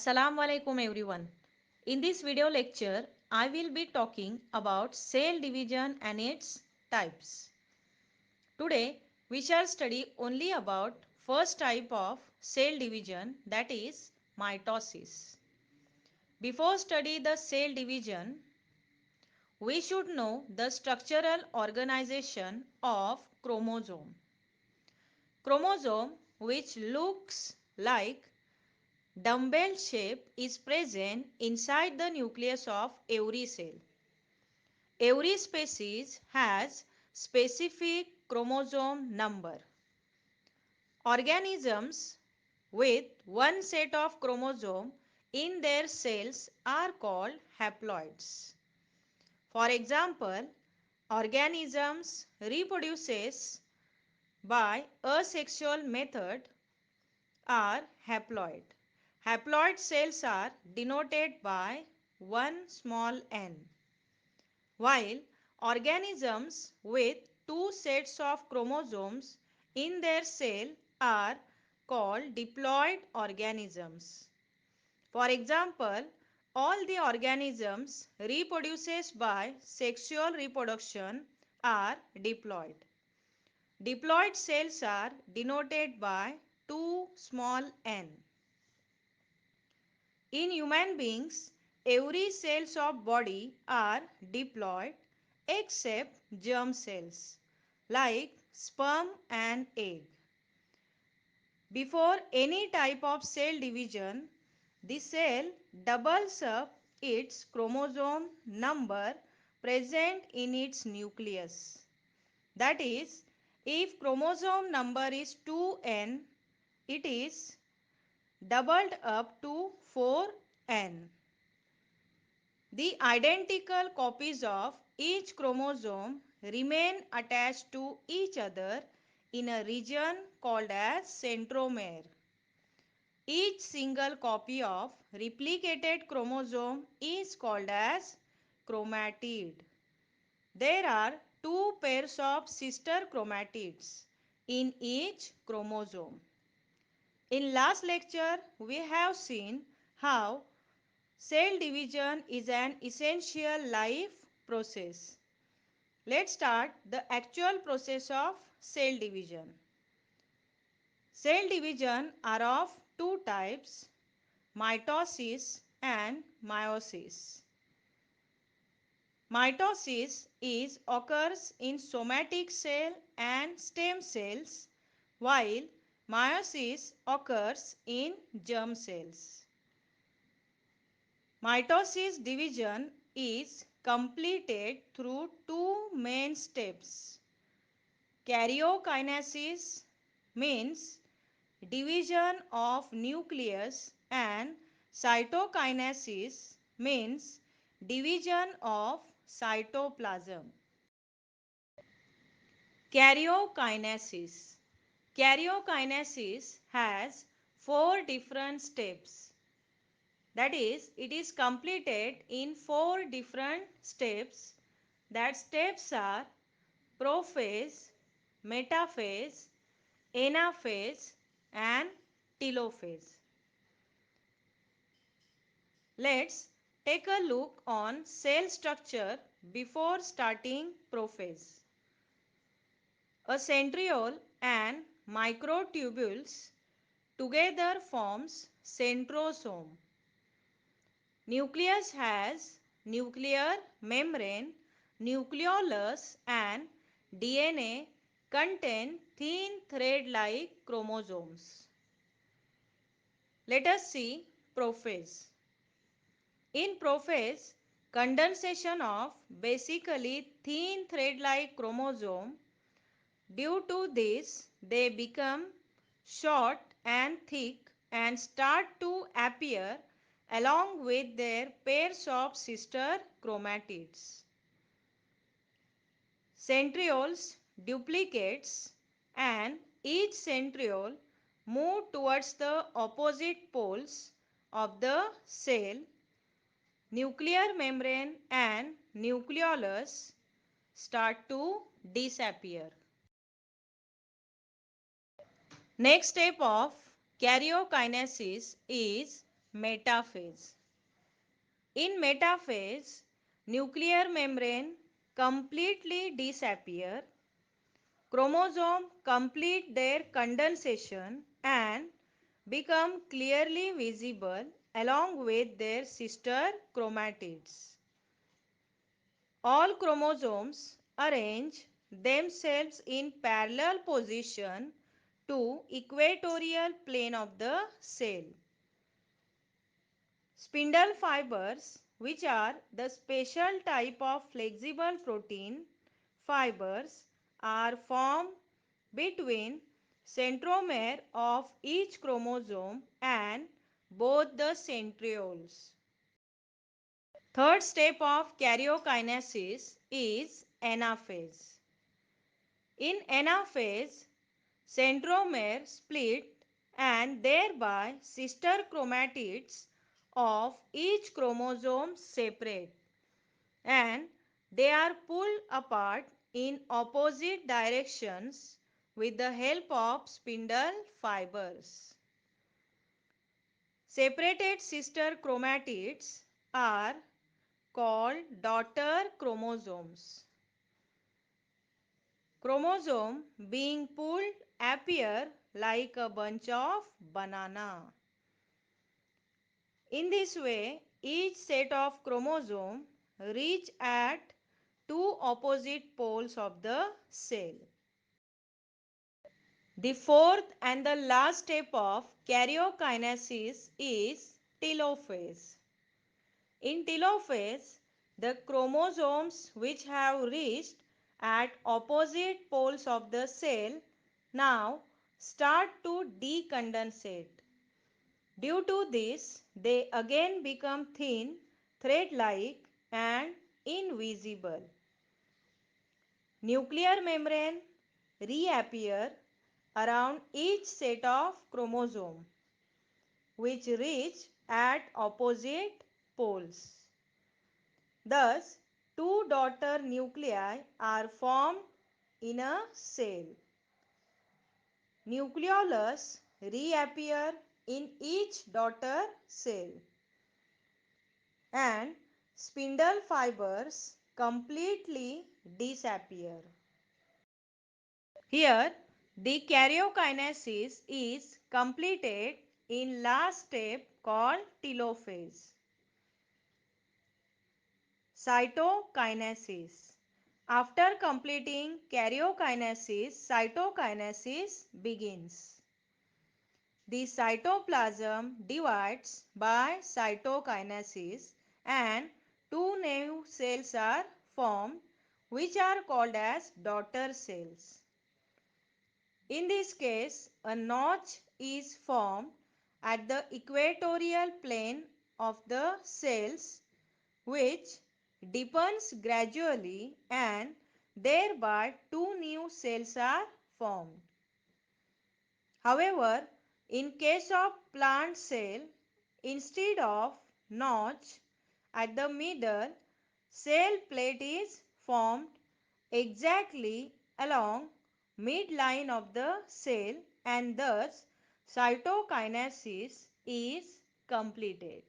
Assalamu alaikum everyone. In this video lecture, I will be talking about cell division and its types. Today, we shall study only about first type of cell division, that is mitosis. Before study the cell division, we should know the structural organization of chromosome. Chromosome, which looks like dumbbell shape, is present inside the nucleus of every cell. Every species has specific chromosome number. Organisms with one set of chromosome in their cells are called haploids. For example, organisms reproduces by asexual method are haploid. Haploid cells are denoted by one small n, while organisms with two sets of chromosomes in their cell are called diploid organisms. For example, all the organisms reproduces by sexual reproduction are diploid. Diploid cells are denoted by 2 small n. In human beings, every cells of body are diploid except germ cells like sperm and egg. Before any type of cell division, the cell doubles up its chromosome number present in its nucleus. That is, if chromosome number is 2n, it is doubled up to 4n. The identical copies of each chromosome remain attached to each other in a region called as centromere. Each single copy of replicated chromosome is called as chromatid. There are two pairs of sister chromatids in each chromosome. In last lecture, we have seen how cell division is an essential life process. Let's start the actual process of cell division. Cell division are of two types, mitosis and meiosis. Mitosis occurs in somatic cell and stem cells, while meiosis occurs in germ cells. Mitosis division is completed through two main steps. Karyokinesis means division of nucleus, and cytokinesis means division of cytoplasm. Karyokinesis. Karyokinesis has four different steps. That is, it is completed in four different steps. That steps are prophase, metaphase, anaphase and telophase. Let's take a look on cell structure before starting prophase. A centriole and microtubules together forms centrosome. Nucleus has nuclear membrane, nucleolus and DNA contain thin thread-like chromosomes. Let us see prophase. In prophase, condensation of basically thin thread-like chromosome. Due to this, they become short and thick and start to appear along with their pairs of sister chromatids. Centrioles duplicates and each centriole move towards the opposite poles of the cell. Nuclear membrane and nucleolus start to disappear. Next step of karyokinesis is metaphase. In metaphase, nuclear membrane completely disappear, chromosome complete their condensation and become clearly visible along with their sister chromatids. All chromosomes arrange themselves in parallel position to equatorial plane of the cell. Spindle fibers, which are the special type of flexible protein fibers, are formed between centromere of each chromosome and both the centrioles. Third step of karyokinesis is anaphase. In anaphase, centromere split and thereby sister chromatids of each chromosome separate, and they are pulled apart in opposite directions with the help of spindle fibers. Separated sister chromatids are called daughter chromosomes. Chromosome being pulled appear like a bunch of banana. In this way, each set of chromosome reach at two opposite poles of the cell. The fourth and the last step of karyokinesis is telophase. In telophase, the chromosomes which have reached at opposite poles of the cell now start to decondensate. Due to this, they again become thin, thread-like and invisible. Nuclear membrane reappear around each set of chromosome which reach at opposite poles. Thus, two daughter nuclei are formed in a cell. Nucleolus reappear in each daughter cell and spindle fibers completely disappear. Here, the karyokinesis is completed in last step called telophase. Cytokinesis. After completing karyokinesis, cytokinesis begins. The cytoplasm divides by cytokinesis and two new cells are formed which are called as daughter cells. In this case, a notch is formed at the equatorial plane of the cells which deepens gradually and thereby two new cells are formed. However, in case of plant cell, instead of notch at the middle, cell plate is formed exactly along midline of the cell and thus cytokinesis is completed.